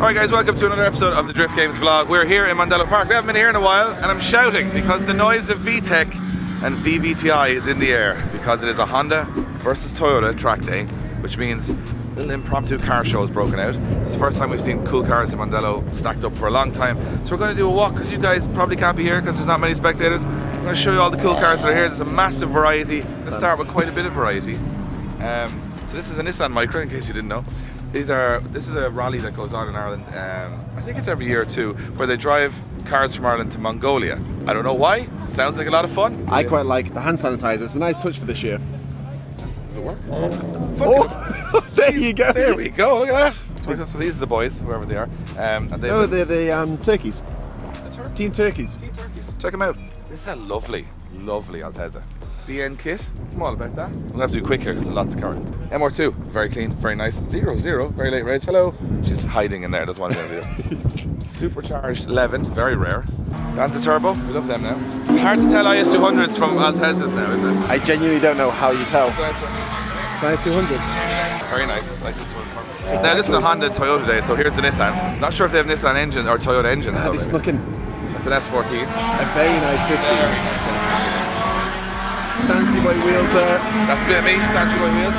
Alright guys, welcome to another episode of the Drift Games vlog. We're here in Mondello Park. We haven't been here in a while and I'm shouting because the noise of VTEC and VVTI is in the air because it is a Honda versus Toyota track day, which means a little impromptu car show has broken out. It's the first time we've seen cool cars in Mondello stacked up for a long time. So we're going to do a walk because you guys probably can't be here because there's not many spectators. I'm going to show you all the cool cars that are here. There's a massive variety. Let's start with quite a bit of variety. So this is a Nissan Micra, in case you didn't know. This is a rally that goes on in Ireland, I think it's every year or two, where they drive cars from Ireland to Mongolia. I don't know why, sounds like a lot of fun. I quite like the hand sanitizer, it's a nice touch for this year. Does it work? Oh, there you go. There we go, look at that. So these are the boys, whoever they are. And they're the turkeys. Team Turkeys. Team Turkeys. Check them out. This is a lovely, lovely Altezza. BN kit, I'm all about that. I'm gonna have to do quick here because there's lots to cover. MR2, very clean, very nice. 0-0, very late reg. Hello. She's hiding in there, doesn't want to do it. Supercharged 11, very rare. Danza Turbo, we love them now. Hard to tell IS200s from Altezzas now, isn't it? I genuinely don't know how you tell. It's a nice one. Size 200. Very nice, I like this one. Now this is a Honda and Toyota day, so here's the Nissans. Not sure if they have Nissan engine or Toyota engines though. It's looking It's an S14. a very nice 50. Stancy white wheels there. That's a bit of me, stancy white wheels.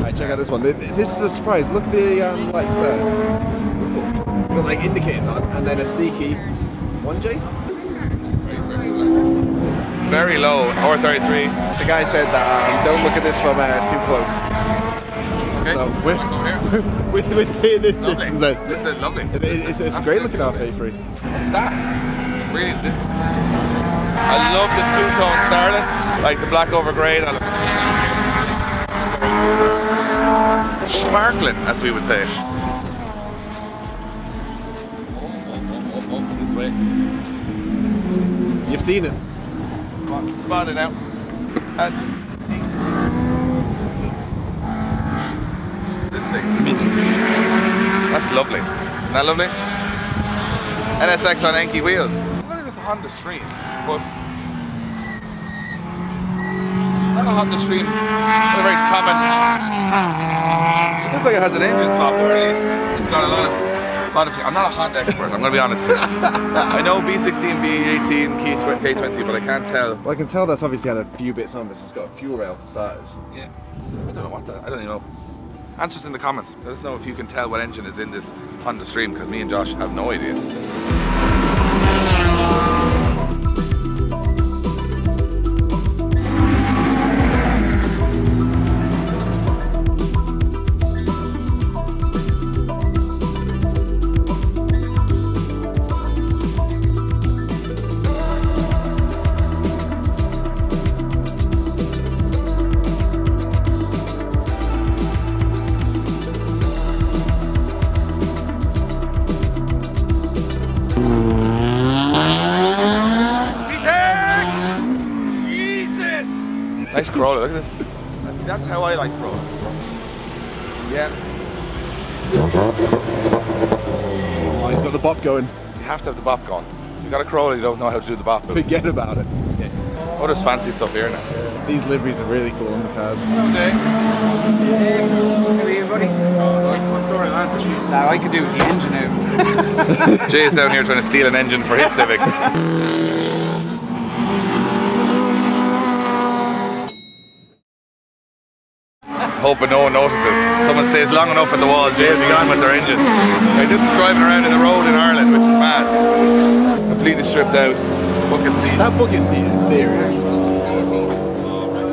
Alright, check out this one. This is a surprise. Look at the lights there. Got like indicators on, and then a sneaky 1J. Very low, R33. The guy said that don't look at this from too close. Okay, so we're staying this lovely. distance. This is lovely. It's a great looking R33. What's that? Really, I love the two-tone starlets, like the black over grey. That looks sparkling, as we would say. Oh, this way. You've seen it. Spotted now. This thing. That's lovely. Isn't that lovely? NSX on Enki wheels. Look at this Honda Stream, but not a Honda Stream. Not a very common. It looks like it has an engine swap, or at least it's got a lot of. I'm not a Honda expert. I'm going to be honest here. I know B16, B18, K20, but I can't tell. Well, I can tell that's obviously had a few bits on this. It's got a fuel rail for starters. Yeah. I don't know what that. I don't even know. Answers in the comments. Let us know if you can tell what engine is in this Honda Stream, because me and Josh have no idea. Nice Corolla, look at this. That's how I like Corollas. Yeah. Oh, he's got the bop going. You have to have the bop going. If you've got a Corolla, you don't know how to do the bop. Forget about it. Oh, there's fancy stuff here now. These liveries are really cool on the cars. Hello, Jay. How are you, buddy? What's the story, man? Now I could do the engine out. Jay's down here trying to steal an engine for his Civic. Hoping no one notices. Someone stays long enough at the wall, Jay will be gone with their engine. Right, this is driving around in the road in Ireland, which is mad. Completely stripped out. Bucket seat. That bucket seat is serious.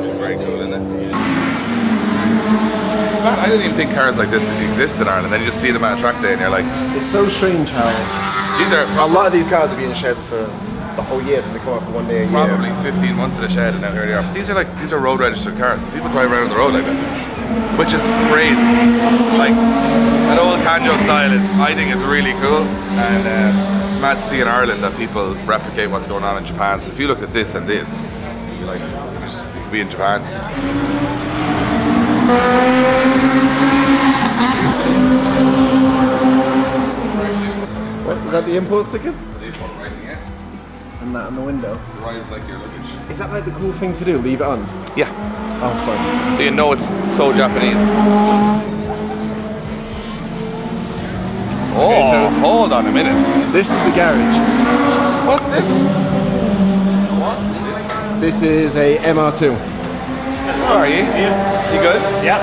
It's very cool, isn't it? It's mad. I didn't even think cars like this exist in Ireland. Then you just see them at a track day and you're like... It's so strange how... These are... A lot of these cars have been in sheds for the whole year, and they come out for 1 day a year. Probably 15 months in a shed and now here they are. But these are road registered cars. So people drive around on the road like this, which is crazy. Like that old Kanjo style I think is really cool, and it's mad to see in Ireland that people replicate what's going on in Japan. So if you look at this and this, you're like, you could be in Japan. What, is that the import ticket? Yeah. And that on the window. Arrives like your luggage. Is that like the cool thing to do? Leave it on? Yeah. Oh, sorry. So you know it's so Japanese. on a minute. This is the garage. What's this? This is a MR2. How are you? You good? Yeah.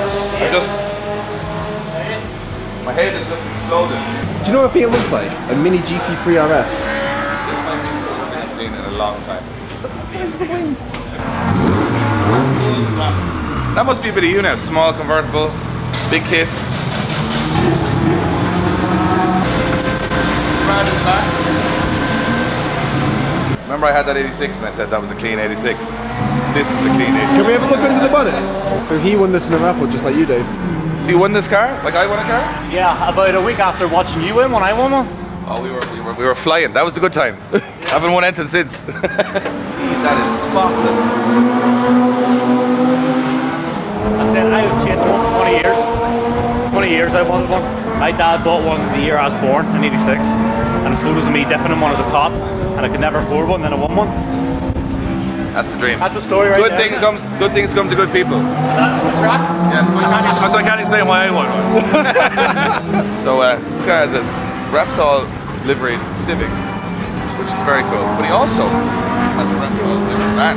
My head is just exploded. Do you know what I think it looks like? A mini GT3 RS. This might be the coolest thing I've seen in a long time. That must be a bit of you now. Small convertible, big kit. Rad in the back. Remember I had that 86 and I said that was a clean 86. This is the clean 86. Can we have a look under the bonnet? So he won this in a raffle just like you, Dave. So you won this car? Like I won a car? Yeah, about a week after watching you win when I won one. Oh, we were flying. That was the good times. Haven't won anything since. Jeez, that is spotless. I said I was chasing one for 20 years. 20 years I wanted one. My dad bought one the year I was born in '86, and there's photos of me different in one as a top, and I could never afford one. Then I won one. That's the dream. That's the story right good there. Good things come to good people. That's the track. Yeah, so I can't explain why I won one. So this guy has a Repsol liveried Civic, which is very cool. But he also has a Repsol liveried van.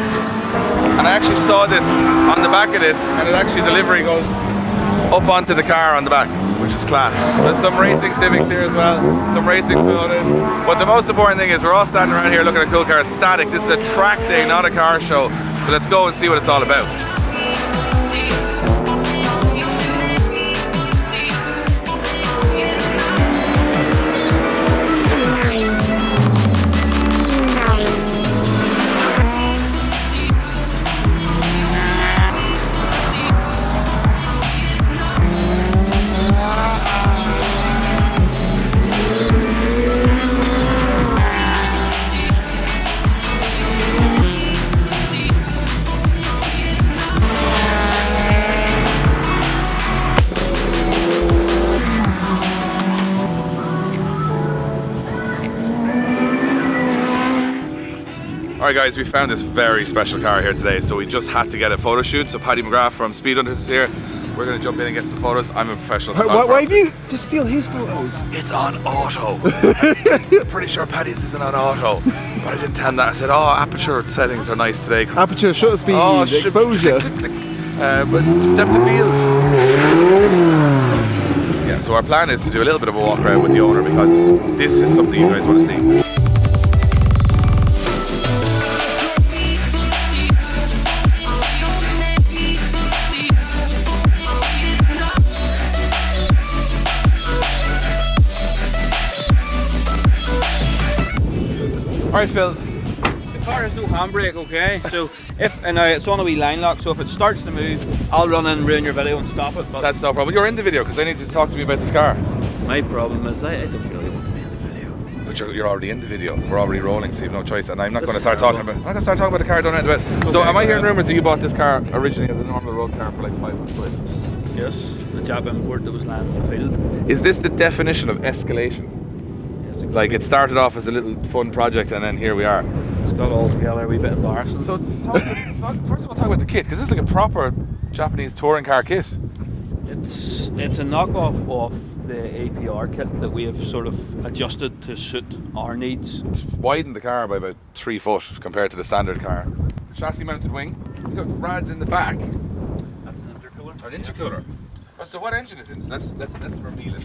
And I actually saw this on the back of this, and it actually, the livery goes up onto the car on the back, which is class. There's some racing Civics here as well, some racing Toyotas. But the most important thing is we're all standing around here looking at cool cars. Static. This is a track day, not a car show. So let's go and see what it's all about. Alright guys, we found this very special car here today, so we just had to get a photo shoot. So Paddy McGrath from Speed Hunters is here. We're going to jump in and get some photos. I'm a professional photographer. Why have you to steal his photos? It's on auto. Pretty sure Paddy's isn't on auto. But I didn't tell him that. I said, oh, aperture settings are nice today. Aperture, shutter speed, exposure. But depth of field. Yeah, so our plan is to do a little bit of a walk around with the owner because this is something you guys want to see. Alright Phil. The car has no handbrake, okay? So it's on a wee line lock, so if it starts to move, I'll run in, ruin your video and stop it. But that's no problem. You're in the video because I need you to talk to me about this car. My problem is I don't really want to be in the video. But you're already in the video. We're already rolling, so you've no choice. And I'm not going to start talking about. I'm not going to start talking about the car. Don't know about. So am I hearing rumours that you bought this car originally as a normal road car for like £500? Yes, the Jap import that was landing in the field. Is this the definition of escalation? Like it started off as a little fun project and then here we are. It's got all together a wee bit embarrassing. So first of all talk about the kit, because this is like a proper Japanese touring car kit. It's a knockoff of the APR kit that we have sort of adjusted to suit our needs. It's widened the car by about 3 foot compared to the standard car. Chassis mounted wing. We've got rads in the back. That's an intercooler. An intercooler. Oh, so what engine is in this? Let's reveal it.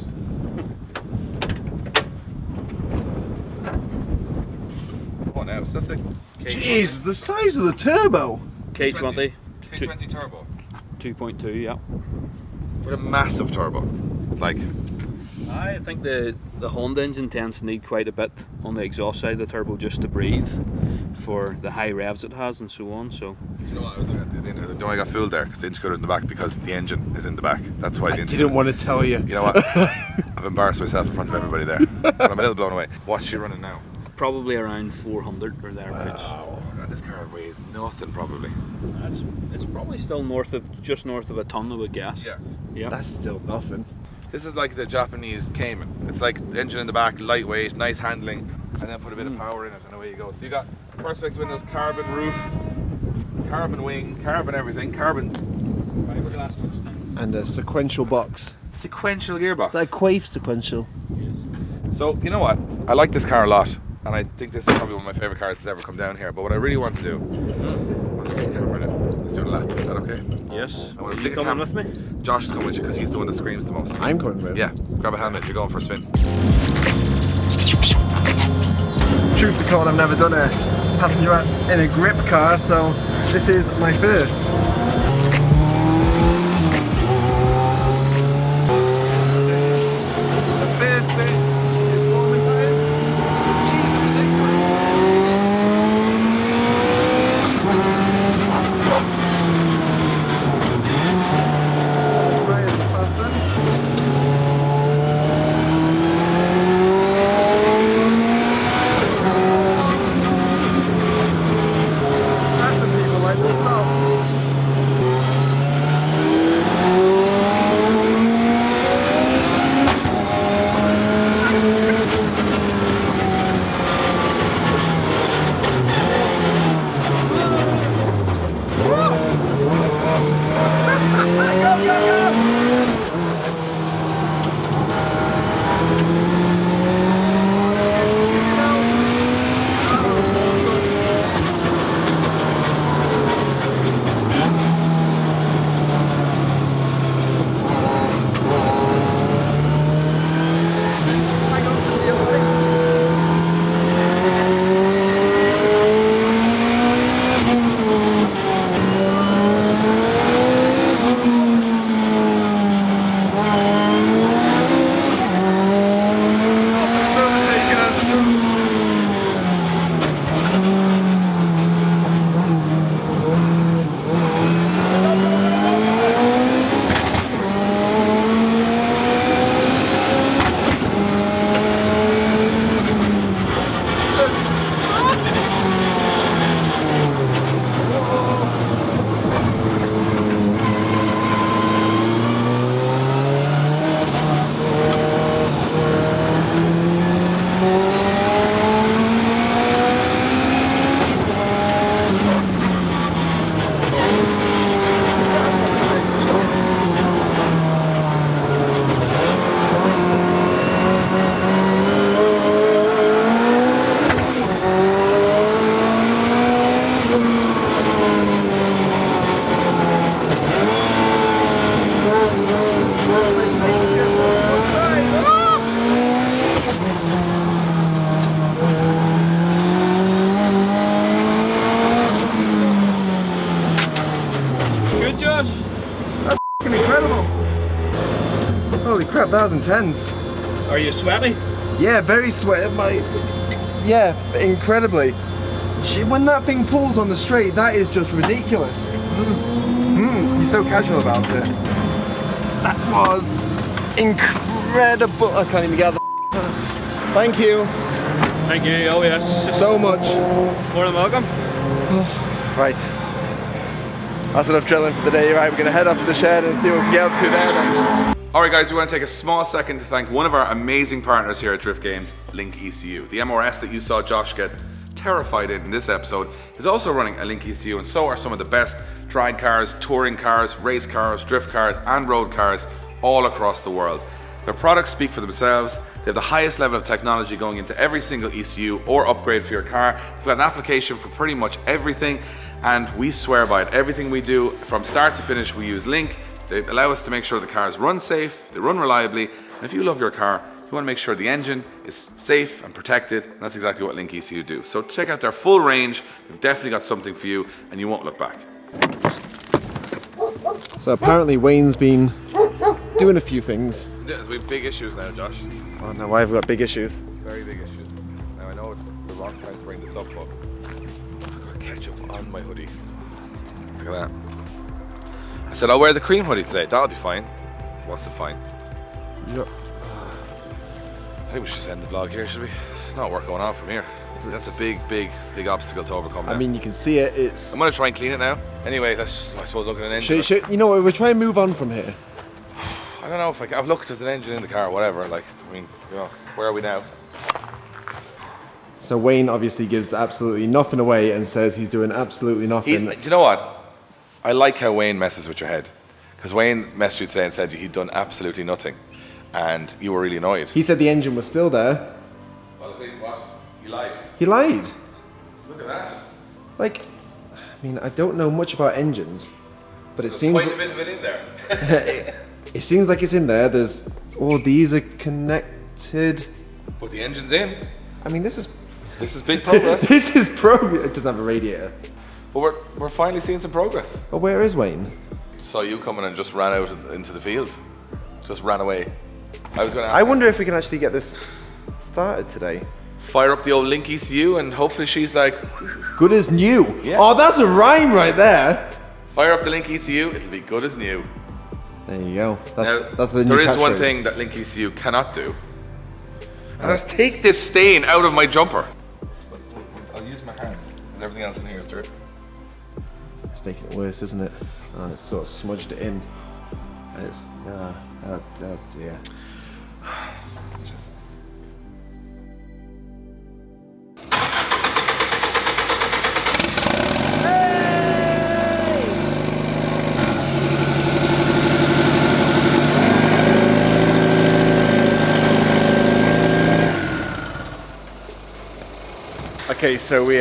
Oh now, so that's like Jeez, the size of the turbo. K20. K20 turbo. 2.2, yeah. With a massive turbo. Like I think the Honda engine tends to need quite a bit on the exhaust side of the turbo just to breathe for the high revs it has and so on. So you know what, I was looking at the intercooler. No, I got fooled there because the intercooler is in the back because the engine is in the back. That's why I didn't want to tell you. You know what? I've embarrassed myself in front of everybody there. But I'm a little blown away. What's she running now? probably around 400 or thereabouts. Wow. Now this car weighs nothing probably. It's probably still just north of a ton, I would guess. Yeah. Yeah. That's still nothing. This is like the Japanese Cayman. It's like the engine in the back, lightweight, nice handling, and then put a bit of power in it and away you go. So you got Perspex windows, carbon roof, carbon wing, carbon everything, carbon fiberglass things. And a sequential box. sequential gearbox. It's like Quaife sequential. Yes. So you know what? I like this car a lot, and I think this is probably one of my favourite cars that's ever come down here. But what I really want to do, let's take a camera now. Let's do a lap. Is that okay? Yes. I want to Are you stick a coming camera. with me? Josh is coming with you because he's the one that screams the most. I'm coming with. Yeah, grab a helmet. You're going for a spin. Truth be told, I've never done a passenger in a grip car, so this is my first. The first bit is warming tyres. Jesus, ridiculous. Tyres is fast then. Some people like the stopped. Good, Josh. That's f***ing incredible. Holy crap, that was intense. Are you sweaty? Yeah, very sweaty. Yeah, incredibly. When that thing pulls on the straight, that is just ridiculous. You're so casual about it. That was incredible. I can't even get the Thank you Thank you. Oh yes. so much. More than welcome. Right. That's enough drilling for the day. Right, we're gonna head up to the shed and see what we can get up to there then. Alright guys, we want to take a small second to thank one of our amazing partners here at Drift Games, Link ECU. The MRS that you saw Josh get terrified in this episode is also running a Link ECU, and so are some of the best drag cars, touring cars, race cars, drift cars and road cars all across the world. Their products speak for themselves. They have the highest level of technology going into every single ECU or upgrade for your car. They've got an application for pretty much everything, and we swear by it. Everything we do from start to finish, we use Link. They allow us to make sure the cars run safe, they run reliably, and if you love your car, you want to make sure the engine is safe and protected, and that's exactly what Link ECU do. So check out their full range. They've definitely got something for you, and you won't look back. So apparently Wayne's been doing a few things. Yeah, we have big issues now, Josh. Oh no, why have we got big issues? Very big issues. Now I know it's the wrong time to bring this up, but I've got ketchup on my hoodie. Look at that. I said I'll wear the cream hoodie today. That'll be fine. What's it fine? Yep. I think we should just end the vlog here, should we? It's not work going on from here. That's a big obstacle to overcome now. I mean, you can see it. It's. I'm gonna try and clean it now. Anyway, let's, I suppose, look at an engine. You know what? We'll try and move on from here. I don't know if I've looked. There's an engine in the car, whatever. Like, I mean, you know, where are we now? So Wayne obviously gives absolutely nothing away and says he's doing absolutely nothing. Do you know what? I like how Wayne messes with your head, because Wayne messaged you today and said he'd done absolutely nothing, and you were really annoyed. He said the engine was still there. Well, He lied. Look at that. Like, I mean, I don't know much about engines, but it There's seems quite a bit of it in there. it seems like it's in there. There's all these are connected. But the engine's in. I mean, this is big progress. this is progress. It doesn't have a radiator. But we're finally seeing some progress. But where is Wayne? Saw you coming and just ran out into the field. Just ran away. I was going to I wonder if we can actually get this started today. fire up the old Link ECU and hopefully she's like, Good as new. Yeah. Oh, that's a rhyme right there. fire up the Link ECU, it'll be good as new. There you go. Now, That's the new there is one catchphrase. thing that Link ECU cannot do. And that's take this stain out of my jumper. I'll use my hand. There's everything else in here is dirt. It's making it worse, isn't it? Oh, it's sort of smudged it in. And it's, yeah. It's just... Okay, so we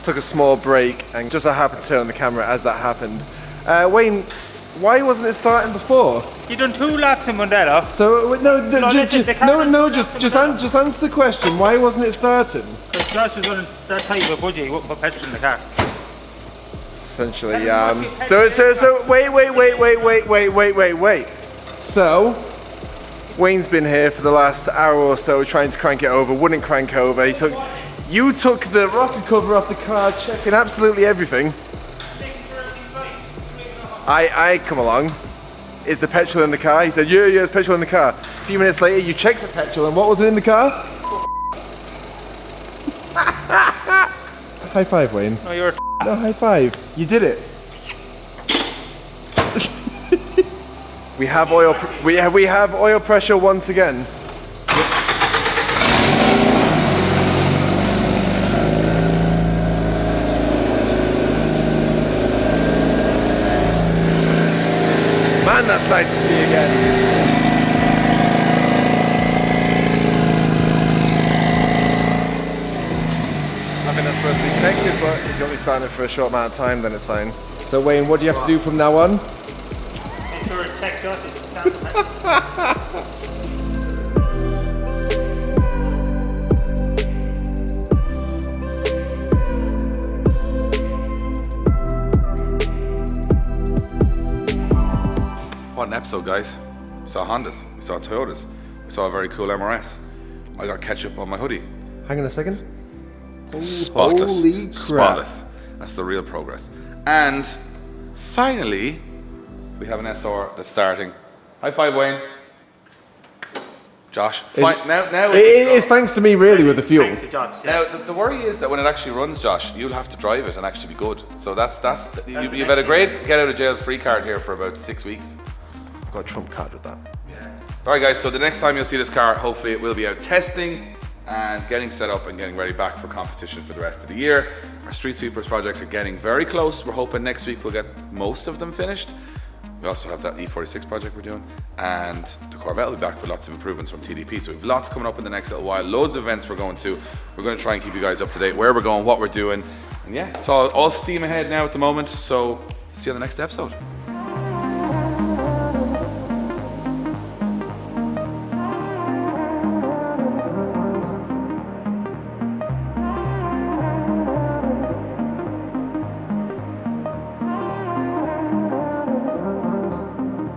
took a small break and just so happened to turn on the camera as that happened. Wayne, why wasn't it starting before? You done 2 laps in Mondello. So listen, the camera's just answer the question. Why wasn't it starting? Because Josh was running that tight of a budget, he wouldn't put petrol in the car. Essentially, So wait. So Wayne's been here for the last hour or so trying to crank it over, wouldn't crank over. You took the rocker cover off the car, checking absolutely everything. I come along. Is the petrol in the car? He said, yeah, there's petrol in the car. A few minutes later, you checked the petrol, and what was it in the car? High five, Wayne. No, you're a No, high five. You did it. We have oil. We have oil pressure once again. Man, that's nice to see you again. I think that's supposed to be connected, but if you're only starting it for a short amount of time, then it's fine. So Wayne, what do you have to do from now on? Make sure it's checked us, it's down the petrol. What an episode, guys. We saw Hondas, we saw Toyotas, we saw a very cool MRS. I got ketchup on my hoodie. Hang on a second. Spotless. Holy crap. Spotless. That's the real progress. And finally, we have an SR that's starting. High five, Wayne. Josh. Now It's thanks to me, really, with the fuel. Thanks to Josh, yeah. Now the worry is that when it actually runs, Josh, you'll have to drive it and actually be good. So you've had a great get out of jail free card here for about 6 weeks. Got a trump card with that. All right, guys. So the next time you'll see this car, hopefully it will be out testing and getting set up and getting ready back for competition for the rest of the year. Our Street Sweepers projects are getting very close. We're hoping next week we'll get most of them finished. We also have that E46 project we're doing, and the Corvette will be back with lots of improvements from TDP. So we have lots coming up in the next little while, loads of events we're going to. We're going to try and keep you guys up to date where we're going, what we're doing. And yeah, it's all steam ahead now at the moment. So see you on the next episode.